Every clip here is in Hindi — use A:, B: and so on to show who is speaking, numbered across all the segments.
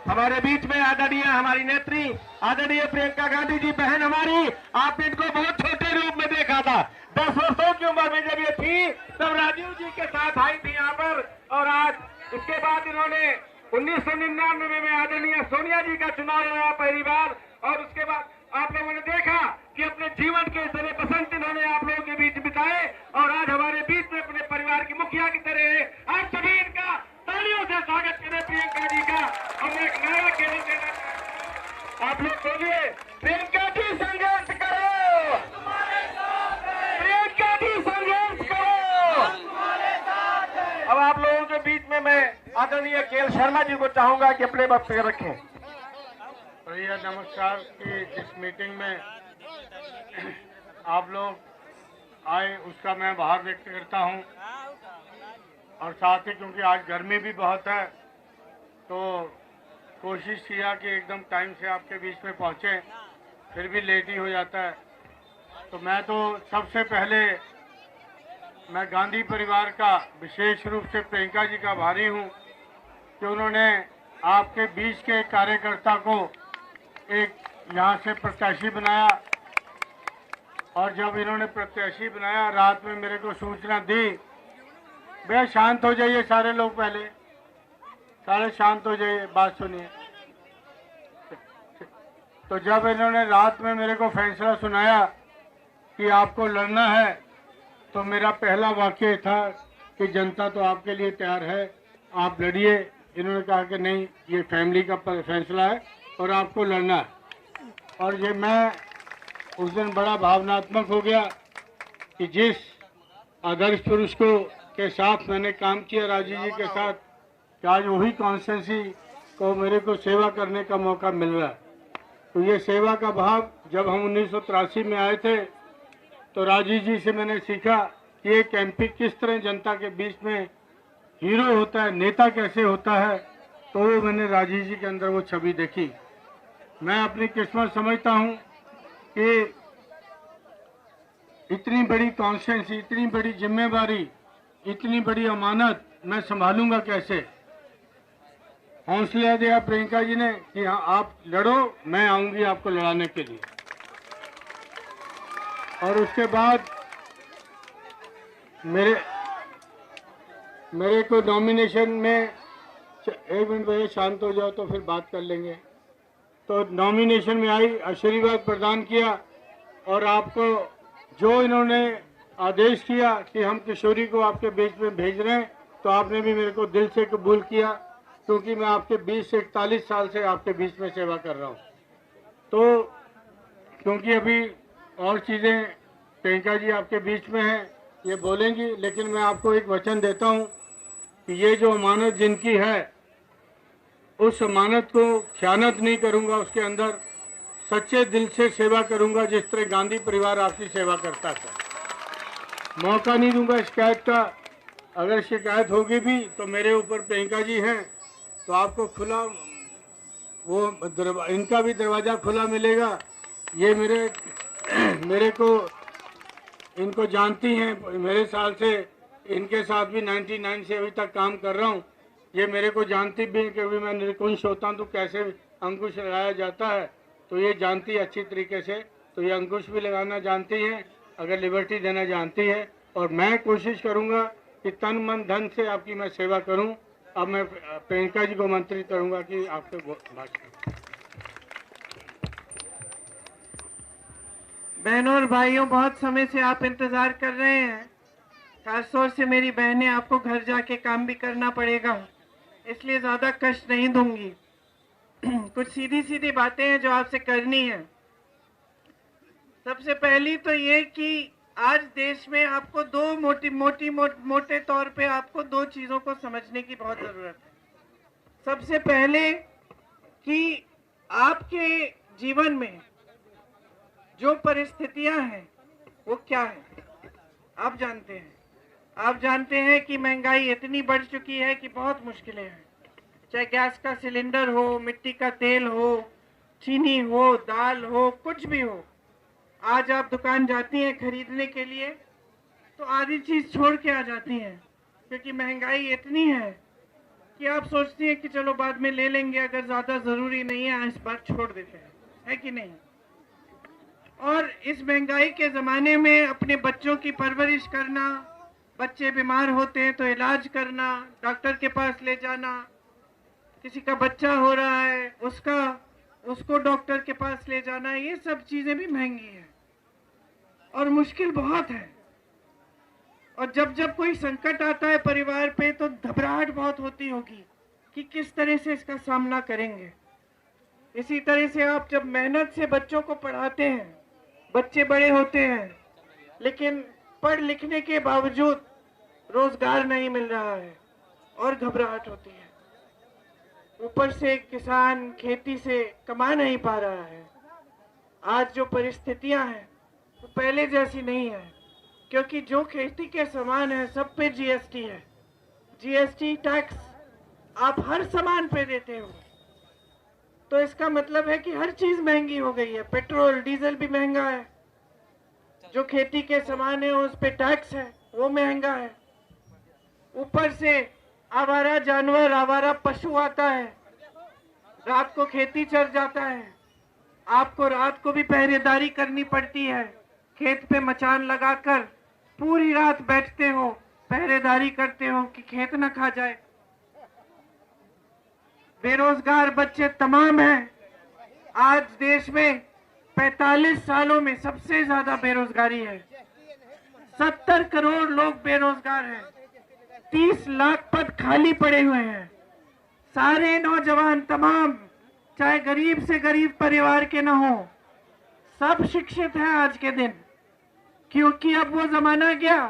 A: हमारे बीच में आदरणीय हमारी नेत्री आदरणीय प्रियंका गांधी जी बहन हमारी, आप इनको बहुत छोटे रूप में देखा था। 10 वर्षों की उम्र में जब ये थी तब राजीव जी के साथ आई थी यहाँ पर, और आज इसके बाद इन्होंने 1999 में आदरणीय सोनिया जी का चुनाव लड़ा पहली बार, और उसके बाद आप लोगों ने देखा कि अपने जीवन के तरह बसंत इन्होंने आप लोगों के बीच बिताए, और आज हमारे बीच में अपने परिवार की मुखिया की तरह है। आप सभी इनका तालियों से स्वागत करें प्रियंका जी का। हम एक नारा केवल देना चाहते हैं, आप लोग बोलिए प्रियंका जी संघर्ष करो, प्रियंका जी संघर्ष करो। अब आप लोगों के बीच में मैं आदरणीय केएल शर्मा जी को चाहूंगा कि अपने वक्तव्य रखें।
B: भैया नमस्कार कि इस मीटिंग में आप लोग आए उसका मैं आभार व्यक्त करता हूं, और साथ ही क्योंकि आज गर्मी भी बहुत है तो कोशिश किया कि एकदम टाइम से आपके बीच में पहुंचे, फिर भी लेट ही हो जाता है। तो मैं तो सबसे पहले मैं गांधी परिवार का विशेष रूप से प्रियंका जी का आभारी हूं कि उन्होंने आपके बीच के कार्यकर्ता को एक यहाँ से प्रत्याशी बनाया, और जब इन्होंने प्रत्याशी बनाया रात में मेरे को सूचना दी। भैया शांत हो जाइए सारे लोग, पहले सारे शांत हो जाइए, बात सुनिए। तो जब इन्होंने रात में मेरे को फैसला सुनाया कि आपको लड़ना है, तो मेरा पहला वाक्य था कि जनता तो आपके लिए तैयार है, आप लड़िए। इन्होंने कहा कि नहीं, ये फैमिली का फैसला है और आपको लड़ना है। और ये मैं उस दिन बड़ा भावनात्मक हो गया कि जिस आदर्श पुरुष को के साथ मैंने काम किया राजीव जी के साथ, कि आज वही कॉन्स्टिट्यूंसी को मेरे को सेवा करने का मौका मिल रहा है। तो ये सेवा का भाव जब हम 1983 में आए थे तो राजीव जी से मैंने सीखा कि एक एमपी किस तरह जनता के बीच में हीरो होता है, नेता कैसे होता है। तो मैंने राजीव जी के अंदर वो छवि देखी। मैं अपनी किस्मत समझता हूँ कि इतनी बड़ी कॉन्स्टिट्यूंसी, इतनी बड़ी जिम्मेवारी, इतनी बड़ी अमानत मैं संभालूंगा कैसे। हौसला दिया प्रियंका जी ने कि हाँ आप लड़ो, मैं आऊंगी आपको लड़ाने के लिए। और उसके बाद मेरे को नॉमिनेशन में, एक मिनट भैया शांत हो जाओ तो फिर बात कर लेंगे। तो नॉमिनेशन में आई, आशीर्वाद प्रदान किया, और आपको जो इन्होंने आदेश किया कि हम किशोरी को आपके बीच में भेज रहे हैं, तो आपने भी मेरे को दिल से कबूल किया, क्योंकि मैं आपके 20 से 41 साल से आपके बीच में सेवा कर रहा हूँ। तो क्योंकि अभी और चीज़ें प्रियंका जी आपके बीच में हैं, ये बोलेंगी, लेकिन मैं आपको एक वचन देता हूँ कि ये जो अमानत जिनकी है, उस अमानत को ख़यानत नहीं करूँगा, उसके अंदर सच्चे दिल से सेवा करूँगा, जिस तरह गांधी परिवार आपकी सेवा करता था। मौका नहीं दूंगा शिकायत का। अगर शिकायत होगी भी तो मेरे ऊपर प्रियंका जी हैं, तो आपको खुला वो इनका भी दरवाज़ा खुला मिलेगा। ये मेरे को इनको जानती हैं, मेरे साल से इनके साथ भी 99 से अभी तक काम कर रहा हूँ। ये मेरे को जानती भी है कि अभी मैं निरंकुश होता हूँ तो कैसे अंकुश लगाया जाता है, तो ये जानती है अच्छी तरीके से। तो ये अंकुश भी लगाना जानती हैं, अगर लिबर्टी देना जानती है। और मैं कोशिश करूँगा कि तन मन धन से आपकी मैं सेवा करूँ। अब मैं प्रियंका जी को आमंत्रित करूँगा कि आपके भाषण।
C: बहनों और भाइयों, बहुत समय से आप इंतजार कर रहे हैं। खासतौर से मेरी बहनें, आपको घर जाके काम भी करना पड़ेगा, इसलिए ज्यादा कष्ट नहीं दूंगी। कुछ सीधी सीधी बातें हैं जो आपसे करनी है। सबसे पहली तो ये कि आज देश में आपको मोटे तौर पे आपको दो चीजों को समझने की बहुत जरूरत है। सबसे पहले कि आपके जीवन में जो परिस्थितियां हैं वो क्या है, आप जानते हैं कि महंगाई इतनी बढ़ चुकी है कि बहुत मुश्किलें हैं। चाहे गैस का सिलेंडर हो, मिट्टी का तेल हो, चीनी हो, दाल हो, कुछ भी हो। आज आप दुकान जाती हैं खरीदने के लिए तो आधी चीज छोड़ के आ जाती हैं, क्योंकि महंगाई इतनी है कि आप सोचती हैं कि चलो बाद में ले लेंगे, अगर ज्यादा जरूरी नहीं है इस बार छोड़ देते हैं, है कि नहीं। और इस महंगाई के जमाने में अपने बच्चों की परवरिश करना, बच्चे बीमार होते हैं तो इलाज करना, डॉक्टर के पास ले जाना, किसी का बच्चा हो रहा है उसको डॉक्टर के पास ले जाना, ये सब चीजें भी महंगी है और मुश्किल बहुत है। और जब जब कोई संकट आता है परिवार पे तो घबराहट बहुत होती होगी कि किस तरह से इसका सामना करेंगे। इसी तरह से आप जब मेहनत से बच्चों को पढ़ाते हैं, बच्चे बड़े होते हैं, लेकिन पढ़ लिखने के बावजूद रोजगार नहीं मिल रहा है और घबराहट होती है। ऊपर से किसान खेती से कमा नहीं पा रहा है। आज जो परिस्थितियां हैं वो पहले जैसी नहीं है, क्योंकि जो खेती के सामान है सब पे जीएसटी है। जीएसटी टैक्स आप हर सामान पे देते हो, तो इसका मतलब है कि हर चीज महंगी हो गई है। पेट्रोल डीजल भी महंगा है, जो खेती के सामान है उस पे टैक्स है वो महंगा है। ऊपर से आवारा जानवर, आवारा पशु आता है, रात को खेती चर जाता है, आपको रात को भी पहरेदारी करनी पड़ती है। खेत पे मचान लगाकर पूरी रात बैठते हो, पहरेदारी करते हो कि खेत न खा जाए। बेरोजगार बच्चे तमाम हैं। आज देश में 45 सालों में सबसे ज्यादा बेरोजगारी है। 70 करोड़ लोग बेरोजगार हैं। 30 लाख पद खाली पड़े हुए हैं। सारे नौजवान तमाम, चाहे गरीब से गरीब परिवार के ना हो, सब शिक्षित हैं आज के दिन। क्योंकि अब वो जमाना गया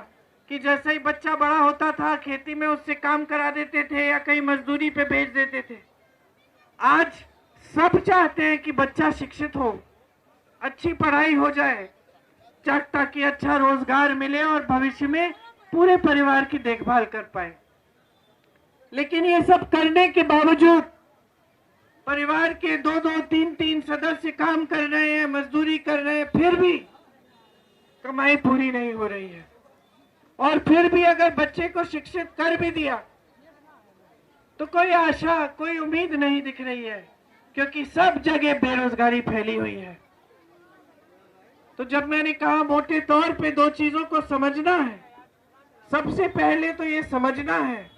C: कि जैसे ही बच्चा बड़ा होता था खेती में उससे काम करा देते थे या कहीं मजदूरी पे भेज देते थे। आज सब चाहते हैं कि बच्चा शिक्षित हो, अच्छी पढ़ाई हो जाए, ताकि अच्छा रोजगार मिले और भविष्य में पूरे परिवार की देखभाल कर पाए। लेकिन ये सब करने के बावजूद परिवार के 2-2, 3-3 सदस्य काम कर रहे हैं, मजदूरी कर रहे हैं, फिर भी कमाई पूरी नहीं हो रही है। और फिर भी अगर बच्चे को शिक्षित कर भी दिया तो कोई आशा, कोई उम्मीद नहीं दिख रही है, क्योंकि सब जगह बेरोजगारी फैली हुई है। तो जब मैंने कहा मोटे तौर पे 2 चीजों को समझना है, सबसे पहले तो ये समझना है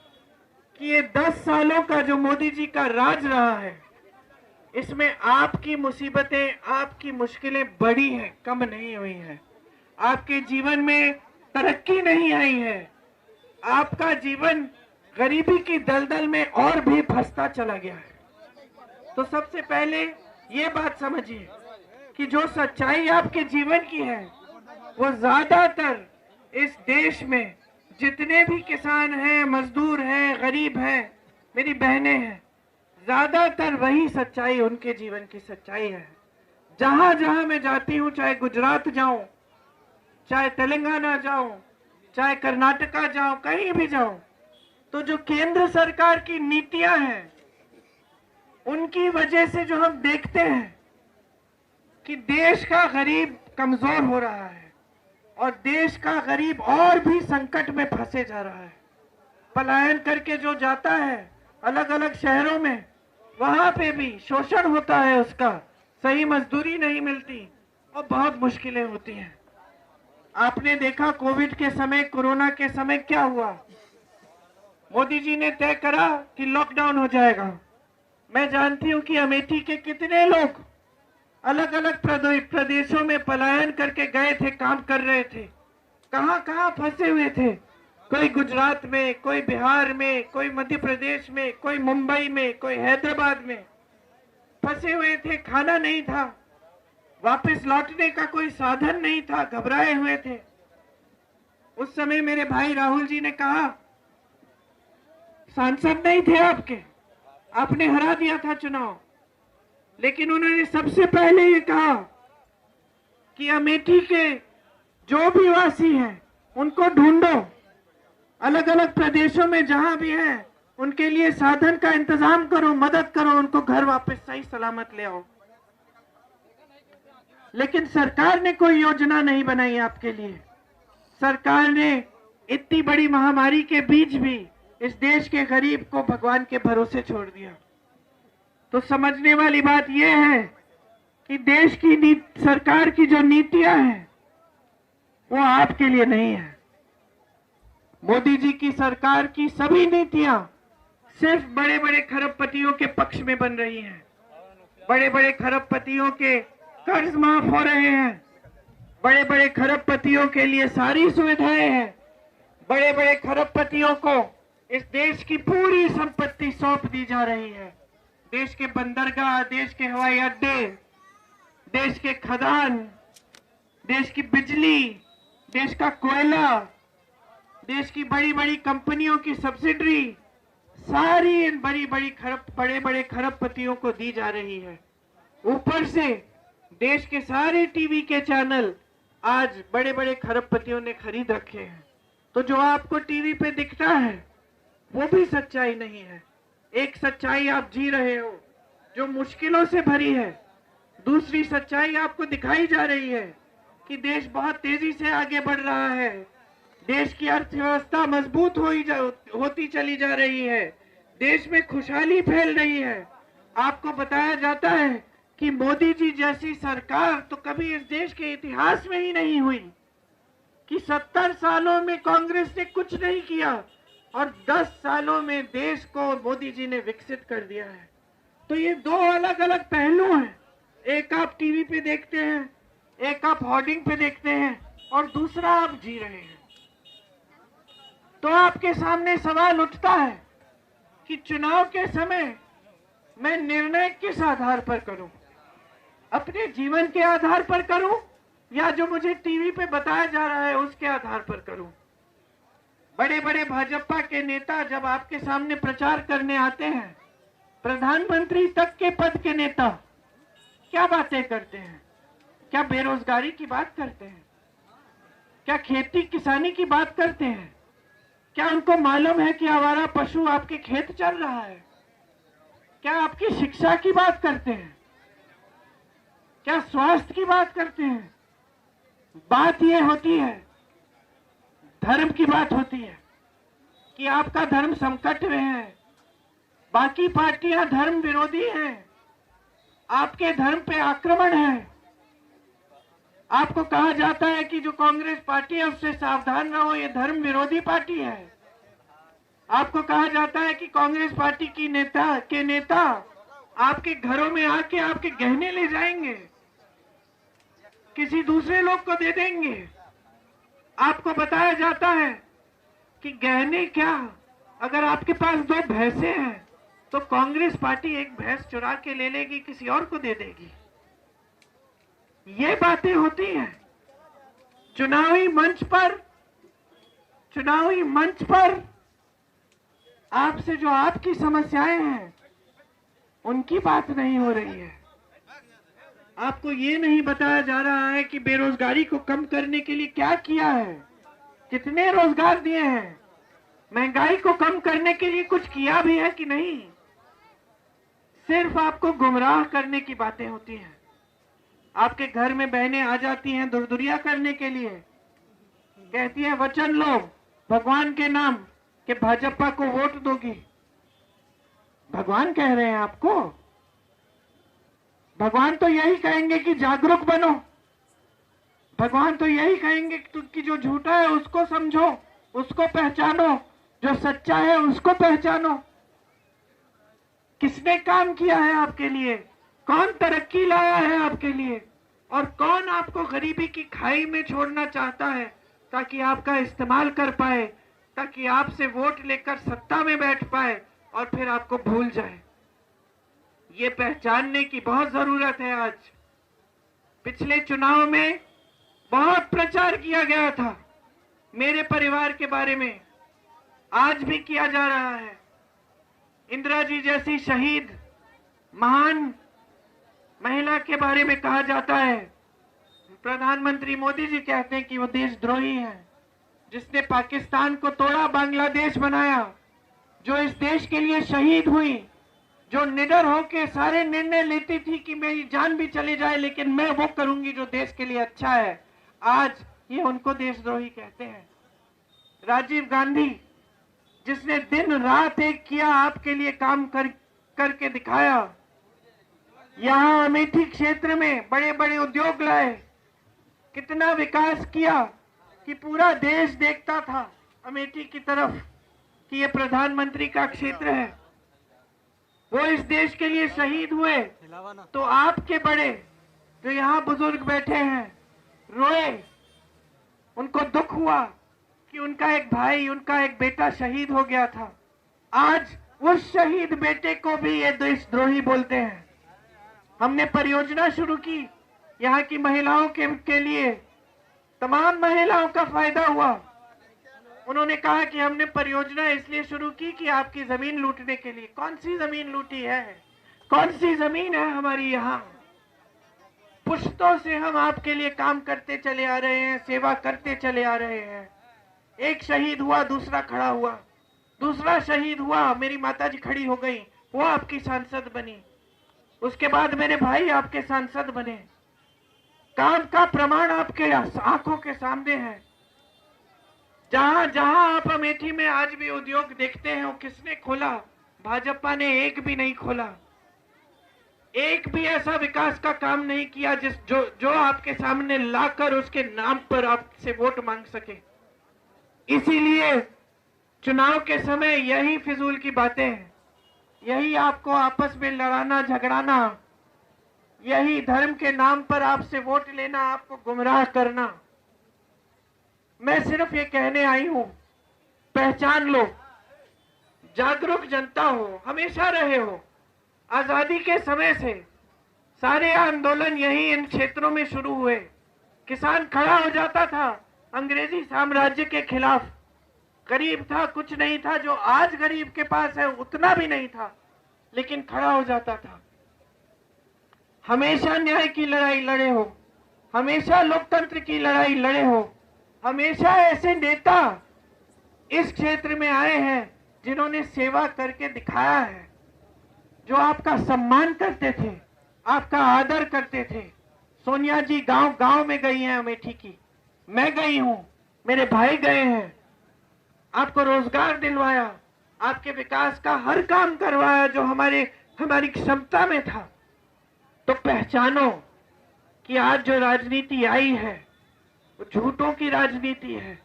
C: कि ये 10 सालों का जो मोदी जी का राज रहा है, इसमें आपकी मुसीबतें, आपकी मुश्किलें बढ़ी हैं, कम नहीं हुई हैं। आपके जीवन में तरक्की नहीं आई है। आपका जीवन गरीबी की दलदल में और भी फंसता चला गया है। तो सबसे पहले ये बात समझिए कि जो सच्चाई आपके जीवन की है वो ज्यादातर इस देश में जितने भी किसान हैं, मजदूर हैं, गरीब हैं, मेरी बहनें हैं, ज्यादातर वही सच्चाई उनके जीवन की सच्चाई है। जहां जहां मैं जाती हूं, चाहे गुजरात जाऊं, चाहे तेलंगाना जाऊं, चाहे कर्नाटका जाऊं, कहीं भी जाऊं, तो जो केंद्र सरकार की नीतियां हैं उनकी वजह से जो हम देखते हैं कि देश का गरीब कमजोर हो रहा है और देश का गरीब और भी संकट में फंसे जा रहा है। पलायन करके जो जाता है अलग अलग शहरों में, वहां पे भी शोषण होता है, उसका सही मजदूरी नहीं मिलती और बहुत मुश्किलें होती हैं। आपने देखा कोविड के समय, कोरोना के समय क्या हुआ। मोदी जी ने तय करा कि लॉकडाउन हो जाएगा। मैं जानती हूं कि अमेठी के कितने लोग अलग अलग प्रदेशों में पलायन करके गए थे, काम कर रहे थे, कहां कहां फंसे हुए थे। कोई गुजरात में, कोई बिहार में, कोई मध्य प्रदेश में, कोई मुंबई में, कोई हैदराबाद में फंसे हुए थे। खाना नहीं था, वापस लौटने का कोई साधन नहीं था, घबराए हुए थे। उस समय मेरे भाई राहुल जी ने कहा, सांसद नहीं थे आपके, आपने हरा दिया था चुनाव, लेकिन उन्होंने सबसे पहले ये कहा कि अमेठी के जो भी वासी हैं उनको ढूंढो, अलग अलग प्रदेशों में जहां भी हैं उनके लिए साधन का इंतजाम करो, मदद करो, उनको घर वापस सही सलामत ले आओ। लेकिन सरकार ने कोई योजना नहीं बनाई आपके लिए। सरकार ने इतनी बड़ी महामारी के बीच भी इस देश के गरीब को भगवान के भरोसे छोड़ दिया। तो समझने वाली बात यह है कि देश की सरकार की जो नीतियां हैं वो आपके लिए नहीं है। मोदी जी की सरकार की सभी नीतियां सिर्फ बड़े बड़े खरबपतियों के पक्ष में बन रही हैं। बड़े बड़े खरबपतियों के कर्ज माफ हो रहे हैं, बड़े बड़े खरबपतियों के लिए सारी सुविधाएं हैं, बड़े बड़े खरबपतियों को इस देश की पूरी संपत्ति सौंप दी जा रही है। देश के बंदरगाह, देश के हवाई अड्डे, देश के खदान, देश की बिजली, देश का कोयला, देश की बड़ी बड़ी कंपनियों की सब्सिडी सारी इन बड़े बड़े खरबपतियों को दी जा रही है। ऊपर से देश के सारे टीवी के चैनल आज बड़े बड़े खरबपतियों ने खरीद रखे हैं। तो जो आपको टीवी पे दिखता है वो भी सच्चाई नहीं है। एक सच्चाई आप जी रहे हो जो मुश्किलों से भरी है, दूसरी सच्चाई आपको दिखाई जा रही है कि देश बहुत तेजी से आगे बढ़ रहा है, देश की अर्थव्यवस्था मजबूत होती चली जा रही है, देश में खुशहाली फैल रही है। आपको बताया जाता है कि मोदी जी जैसी सरकार तो कभी इस देश के इतिहास में ही नहीं हुई, कि 70 सालों में कांग्रेस ने कुछ नहीं किया और 10 सालों में देश को मोदी जी ने विकसित कर दिया है। तो ये दो अलग अलग पहलू हैं। एक आप टीवी पे देखते हैं, एक आप होर्डिंग पे देखते हैं और दूसरा आप जी रहे हैं। तो आपके सामने सवाल उठता है कि चुनाव के समय मैं निर्णय किस आधार पर करूं? अपने जीवन के आधार पर करूं या जो मुझे टीवी पे बताया जा रहा है उसके आधार पर करूं? बड़े बड़े भाजपा के नेता जब आपके सामने प्रचार करने आते हैं, प्रधानमंत्री तक के पद के नेता क्या बातें करते हैं? क्या बेरोजगारी की बात करते हैं? क्या खेती किसानी की बात करते हैं? क्या उनको मालूम है कि आवारा पशु आपके खेत चल रहा है? क्या आपकी शिक्षा की बात करते हैं? क्या स्वास्थ्य की बात करते हैं? बात यह होती है, धर्म की बात होती है कि आपका धर्म संकट में है, बाकी पार्टियां धर्म विरोधी हैं, आपके धर्म पे आक्रमण है। आपको कहा जाता है कि जो कांग्रेस पार्टी है उससे सावधान रहो, ये धर्म विरोधी पार्टी है। आपको कहा जाता है कि कांग्रेस पार्टी की नेता आपके घरों में आके आपके गहने ले जाएंगे, किसी दूसरे लोग को दे देंगे। आपको बताया जाता है कि गहने क्या, अगर आपके पास 2 भैंसे हैं तो कांग्रेस पार्टी एक भैंस चुरा के ले लेगी, किसी और को दे देगी। ये बातें होती हैं चुनावी मंच पर आपसे जो आपकी समस्याएं हैं उनकी बात नहीं हो रही है। आपको ये नहीं बताया जा रहा है कि बेरोजगारी को कम करने के लिए क्या किया है, कितने रोजगार दिए हैं, महंगाई को कम करने के लिए कुछ किया भी है कि नहीं। सिर्फ आपको गुमराह करने की बातें होती हैं। आपके घर में बहनें आ जाती हैं दुरदुरिया करने के लिए, कहती हैं वचन लो भगवान के नाम कि भाजपा को वोट दोगी। भगवान कह रहे हैं आपको? भगवान तो यही कहेंगे कि जागरूक बनो। भगवान तो यही कहेंगे कि जो झूठा है उसको समझो, उसको पहचानो, जो सच्चा है उसको पहचानो। किसने काम किया है आपके लिए? कौन तरक्की लाया है आपके लिए? और कौन आपको गरीबी की खाई में छोड़ना चाहता है ताकि आपका इस्तेमाल कर पाए, ताकि आपसे वोट लेकर सत्ता में बैठ पाए और फिर आपको भूल जाए? ये पहचानने की बहुत जरूरत है। आज पिछले चुनाव में बहुत प्रचार किया गया था मेरे परिवार के बारे में, आज भी किया जा रहा है। इंदिरा जी जैसी शहीद महान महिला के बारे में कहा जाता है। प्रधानमंत्री मोदी जी कहते हैं कि वो देशद्रोही है, जिसने पाकिस्तान को तोड़ा, बांग्लादेश बनाया, जो इस देश के लिए शहीद हुई, जो निडर होकर सारे निर्णय लेती थी कि मेरी जान भी चली जाए लेकिन मैं वो करूंगी जो देश के लिए अच्छा है। आज ये उनको देशद्रोही कहते हैं। राजीव गांधी जिसने दिन रात एक किया, आपके लिए काम करके दिखाया। यहाँ अमेठी क्षेत्र में बड़े बड़े उद्योग लाए, कितना विकास किया कि पूरा देश देखता था अमेठी की तरफ कि ये प्रधानमंत्री का क्षेत्र है। वो इस देश के लिए शहीद हुए, तो आपके बड़े जो यहाँ बुजुर्ग बैठे हैं रोए, उनको दुख हुआ कि उनका एक भाई, उनका एक बेटा शहीद हो गया था। आज उस शहीद बेटे को भी ये देशद्रोही बोलते हैं। हमने परियोजना शुरू की यहाँ की महिलाओं के लिए, तमाम महिलाओं का फायदा हुआ। उन्होंने कहा कि हमने परियोजना इसलिए शुरू की कि आपकी जमीन लूटने के लिए। कौन सी जमीन लूटी है? कौन सी जमीन है हमारी? यहाँ पुश्तों से हम आपके लिए काम करते चले आ रहे हैं, सेवा करते चले आ रहे हैं। एक शहीद हुआ, दूसरा खड़ा हुआ, दूसरा शहीद हुआ, मेरी माताजी खड़ी हो गई, वो आपकी सांसद बनी। उसके बाद मेरे भाई आपके सांसद बने। काम का प्रमाण आपके आंखों के सामने है। जहां जहां आप अमेठी में आज भी उद्योग देखते हैं, वो किसने खोला? भाजपा ने एक भी नहीं खोला। एक भी ऐसा विकास का काम नहीं किया जो आपके सामने लाकर उसके नाम पर आपसे वोट मांग सके। इसीलिए चुनाव के समय यही फिजूल की बातें हैं, यही आपको आपस में लड़ाना झगड़ाना, यही धर्म के नाम पर आपसे वोट लेना, आपको गुमराह करना। मैं सिर्फ ये कहने आई हूं, पहचान लो, जागरूक जनता हो, हमेशा रहे हो। आजादी के समय से सारे आंदोलन यही इन क्षेत्रों में शुरू हुए। किसान खड़ा हो जाता था अंग्रेजी साम्राज्य के खिलाफ। गरीब था, कुछ नहीं था, जो आज गरीब के पास है उतना भी नहीं था, लेकिन खड़ा हो जाता था। हमेशा न्याय की लड़ाई लड़े हो, हमेशा लोकतंत्र की लड़ाई लड़े हो। हमेशा ऐसे नेता इस क्षेत्र में आए हैं जिन्होंने सेवा करके दिखाया है, जो आपका सम्मान करते थे, आपका आदर करते थे। सोनिया जी गांव गांव में गई हैं अमेठी की, मैं गई हूं, मेरे भाई गए हैं, आपको रोजगार दिलवाया, आपके विकास का हर काम करवाया जो हमारी क्षमता में था। तो पहचानो कि आज जो राजनीति आई है वो झूठों की राजनीति है।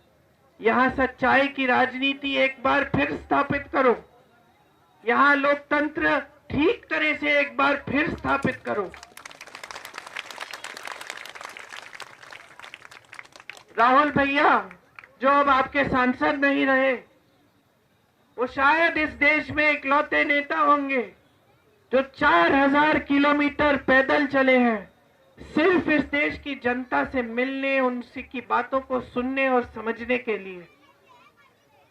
C: यहाँ सच्चाई की राजनीति एक बार फिर स्थापित करो। यहाँ लोकतंत्र ठीक तरह से एक बार फिर स्थापित करो। राहुल भैया जो अब आपके सांसद नहीं रहे, वो शायद इस देश में इकलौते नेता होंगे जो 4000 किलोमीटर पैदल चले हैं, सिर्फ इस देश की जनता से मिलने, उनकी बातों को सुनने और समझने के लिए।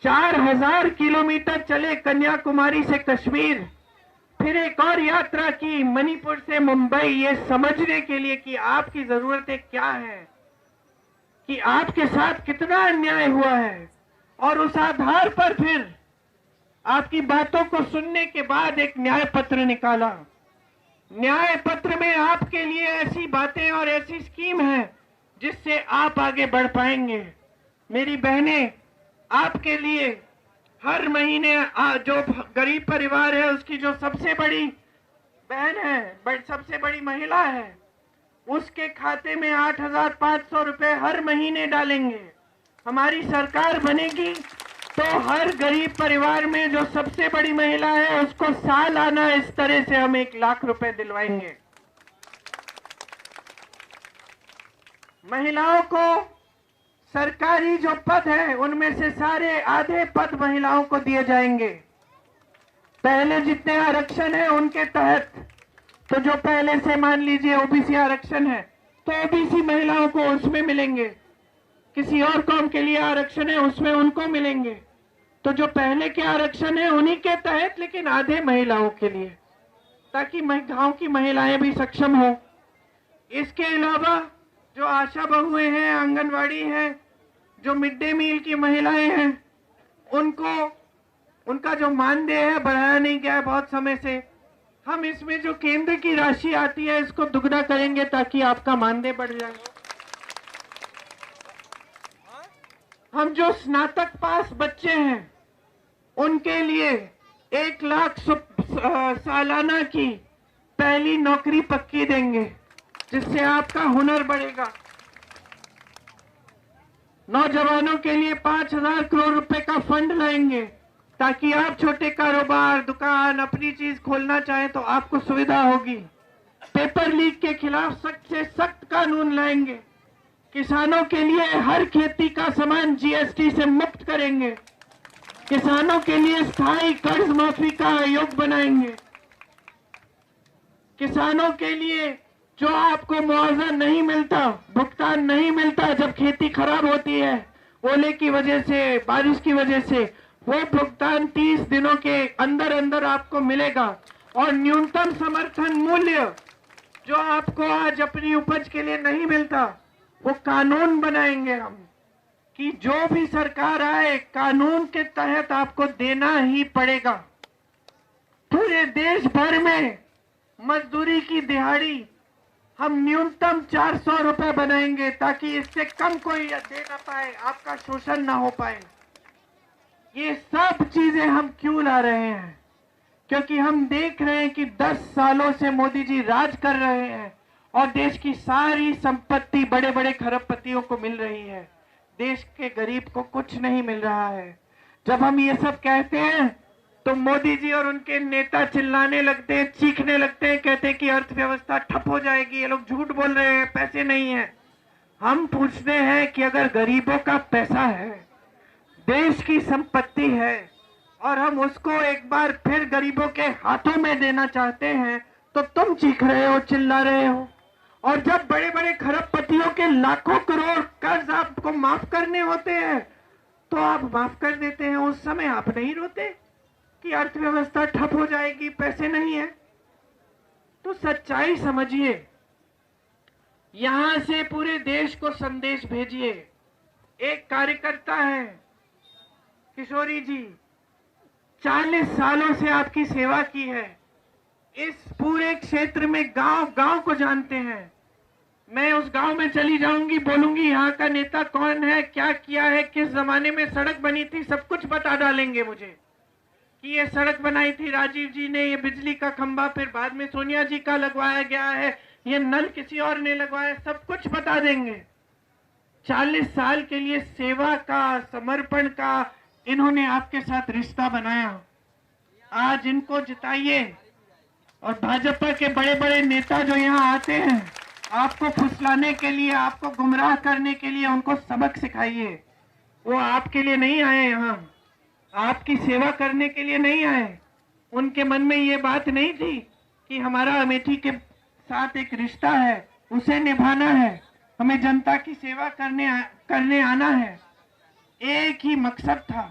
C: 4000 किलोमीटर चले कन्याकुमारी से कश्मीर, फिर एक और यात्रा की मणिपुर से मुंबई, ये समझने के लिए कि आपकी जरूरतें क्या हैं, कि आपके साथ कितना अन्याय हुआ है, और उस आधार पर फिर आपकी बातों को सुनने के बाद एक न्याय पत्र निकाला। न्याय पत्र में आपके लिए ऐसी बातें और ऐसी स्कीम है जिससे आप आगे बढ़ पाएंगे। मेरी बहनें, आपके लिए हर महीने जो गरीब परिवार है उसकी जो सबसे बड़ी बहन है, सबसे बड़ी महिला है, उसके खाते में 8500 रुपए हर महीने डालेंगे। हमारी सरकार बनेगी तो हर गरीब परिवार में जो सबसे बड़ी महिला है उसको सालाना इस तरह से हम 1 लाख रुपए दिलवाएंगे। महिलाओं को सरकारी जो पद है उनमें से सारे आधे पद महिलाओं को दिए जाएंगे। पहले जितने आरक्षण है उनके तहत, तो जो पहले से मान लीजिए ओबीसी आरक्षण है तो ओबीसी महिलाओं को उसमें मिलेंगे, किसी और कौम के लिए आरक्षण है उसमें उनको मिलेंगे। तो जो पहले के आरक्षण है उन्हीं के तहत, लेकिन आधे महिलाओं के लिए, ताकि गांव की महिलाएं भी सक्षम हो। इसके अलावा जो आशा बहुएं हैं, आंगनवाड़ी है, जो मिड डे मील की महिलाएं हैं, उनका जो मानदेय है बढ़ाया नहीं गया है बहुत समय से। हम इसमें जो केंद्र की राशि आती है इसको दुगना करेंगे ताकि आपका मानदेय बढ़ जाए। हम जो स्नातक पास बच्चे हैं उनके लिए 1 लाख सालाना की पहली नौकरी पक्की देंगे, जिससे आपका हुनर बढ़ेगा। नौजवानों के लिए 5,000 करोड़ रुपए का फंड लाएंगे, ताकि आप छोटे कारोबार, दुकान, अपनी चीज खोलना चाहें तो आपको सुविधा होगी। पेपर लीक के खिलाफ सख्त से सख्त कानून लाएंगे। किसानों के लिए हर खेती का सामान जीएसटी से मुक्त करेंगे। किसानों के लिए स्थायी कर्ज माफी का आयोग बनाएंगे। किसानों के लिए जो आपको मुआवजा नहीं मिलता, भुगतान नहीं मिलता जब खेती खराब होती है, ओले की वजह से, बारिश की वजह से, वो भुगतान 30 दिनों के अंदर अंदर आपको मिलेगा। और न्यूनतम समर्थन मूल्य जो आपको आज अपनी उपज के लिए नहीं मिलता, वो कानून बनाएंगे हम कि जो भी सरकार आए कानून के तहत आपको देना ही पड़ेगा। पूरे देश भर में मजदूरी की दिहाड़ी हम न्यूनतम 400 रुपए बनाएंगे, ताकि इससे कम कोई दे ना पाए, आपका शोषण ना हो पाए। ये सब चीजें हम क्यों ला रहे हैं? क्योंकि हम देख रहे हैं कि 10 सालों से मोदी जी राज कर रहे हैं और देश की सारी संपत्ति बड़े बड़े खरबपतियों को मिल रही है, देश के गरीब को कुछ नहीं मिल रहा है। जब हम ये सब कहते हैं तो मोदी जी और उनके नेता चिल्लाने लगते हैं, चीखने लगते हैं, कहते हैं कि अर्थव्यवस्था ठप हो जाएगी, ये लोग झूठ बोल रहे हैं, पैसे नहीं है। हम पूछते हैं कि अगर गरीबों का पैसा है, देश की संपत्ति है, और हम उसको एक बार फिर गरीबों के हाथों में देना चाहते हैं, तो तुम चीख रहे हो, चिल्ला रहे हो। और जब बड़े बड़े खरबपतियों के लाखों करोड़ कर्ज आपको माफ करने होते हैं तो आप माफ कर देते हैं। उस समय आप नहीं रोते कि अर्थव्यवस्था ठप हो जाएगी, पैसे नहीं है। तो सच्चाई समझिए, यहां से पूरे देश को संदेश भेजिए। एक कार्यकर्ता है किशोरी जी, 40 सालों से आपकी सेवा की है, इस पूरे क्षेत्र में गांव गांव को जानते हैं। मैं उस गांव में चली जाऊंगी, बोलूंगी यहाँ का नेता कौन है, क्या किया है, किस जमाने में सड़क बनी थी, सब कुछ बता डालेंगे मुझे कि ये सड़क बनाई थी राजीव जी ने, ये बिजली का खंभा फिर बाद में सोनिया जी का लगवाया गया है, ये नल किसी और ने लगवाया, सब कुछ बता देंगे। 40 साल के लिए सेवा का, समर्पण का इन्होंने आपके साथ रिश्ता बनाया। आज इनको जिताइए। और भाजपा के बड़े बड़े नेता जो यहाँ आते हैं आपको फुसलाने के लिए, आपको गुमराह करने के लिए, उनको सबक सिखाइए। वो आपके लिए नहीं आए, यहाँ आपकी सेवा करने के लिए नहीं आए। उनके मन में ये बात नहीं थी कि हमारा अमेठी के साथ एक रिश्ता है, उसे निभाना है, हमें जनता की सेवा करने आना है। एक ही मकसद था,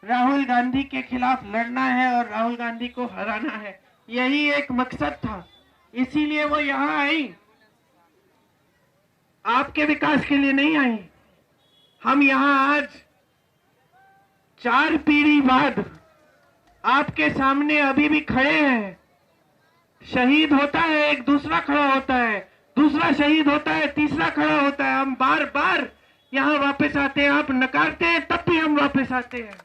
C: राहुल गांधी के खिलाफ लड़ना है और राहुल गांधी को हराना है, यही एक मकसद था। इसीलिए वो यहाँ आई, आपके विकास के लिए नहीं आई। हम यहाँ आज 4 पीढ़ी बाद आपके सामने अभी भी खड़े हैं। शहीद होता है, एक दूसरा खड़ा होता है, दूसरा शहीद होता है, तीसरा खड़ा होता है। हम बार बार यहाँ वापस आते हैं, आप नकारते हैं तब भी हम वापस आते हैं।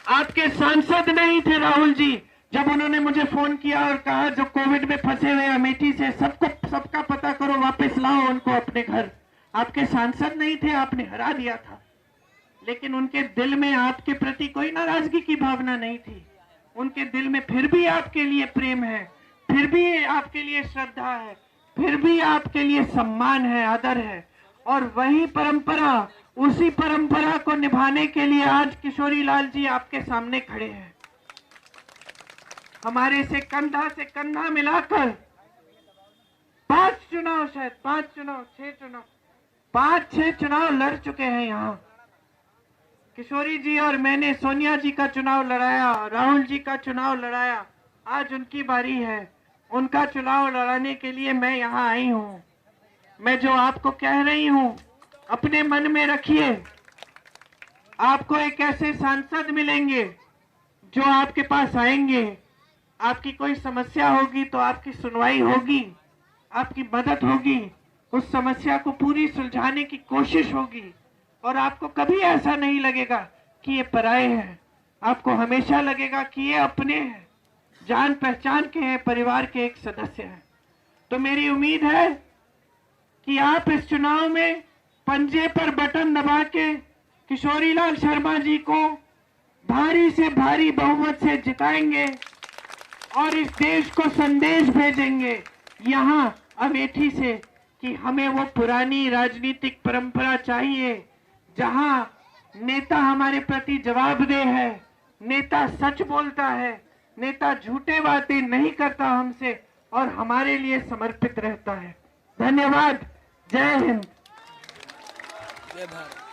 C: आपके सांसद नहीं थे राहुल जी, जब उन्होंने मुझे फोन किया और कहा जो कोविड में फंसे हुए अमेठी से सबका पता करो, वापस लाओ उनको अपने घर। आपके सांसद नहीं थे, आपने हरा दिया था, लेकिन उनके दिल में आपके प्रति कोई नाराजगी की भावना नहीं थी। उनके दिल में फिर भी आपके लिए प्रेम है, फिर भी आपके लिए श्रद्धा है, फिर भी आपके लिए सम्मान है, आदर है। और वही परंपरा, उसी परंपरा को निभाने के लिए आज किशोरी लाल जी आपके सामने खड़े हैं। हमारे से कंधा मिलाकर 5 चुनाव, शायद 5 चुनाव, 6 चुनाव, 5-6 चुनाव लड़ चुके हैं यहाँ। किशोरी जी और मैंने सोनिया जी का चुनाव लड़ाया, राहुल जी का चुनाव लड़ाया, आज उनकी बारी है। उनका चुनाव लड़ाने के लिए मैं यहाँ आई हूँ। मैं जो आपको कह रही हूँ अपने मन में रखिए। आपको एक ऐसे सांसद मिलेंगे जो आपके पास आएंगे, आपकी कोई समस्या होगी तो आपकी सुनवाई होगी, आपकी मदद होगी, उस समस्या को पूरी सुलझाने की कोशिश होगी। और आपको कभी ऐसा नहीं लगेगा कि ये पराये हैं, आपको हमेशा लगेगा कि ये अपने हैं, जान पहचान के हैं, परिवार के एक सदस्य हैं। तो मेरी उम्मीद है कि आप इस चुनाव में पंजे पर बटन दबा के किशोरीलाल शर्मा जी को भारी से भारी बहुमत से जिताएंगे और इस देश को संदेश भेजेंगे यहाँ अमेठी से कि हमें वो पुरानी राजनीतिक परंपरा चाहिए जहां नेता हमारे प्रति जवाबदेह है, नेता सच बोलता है, नेता झूठे बातें नहीं करता हमसे और हमारे लिए समर्पित रहता है। धन्यवाद। जय हिंद।
D: जय भारत।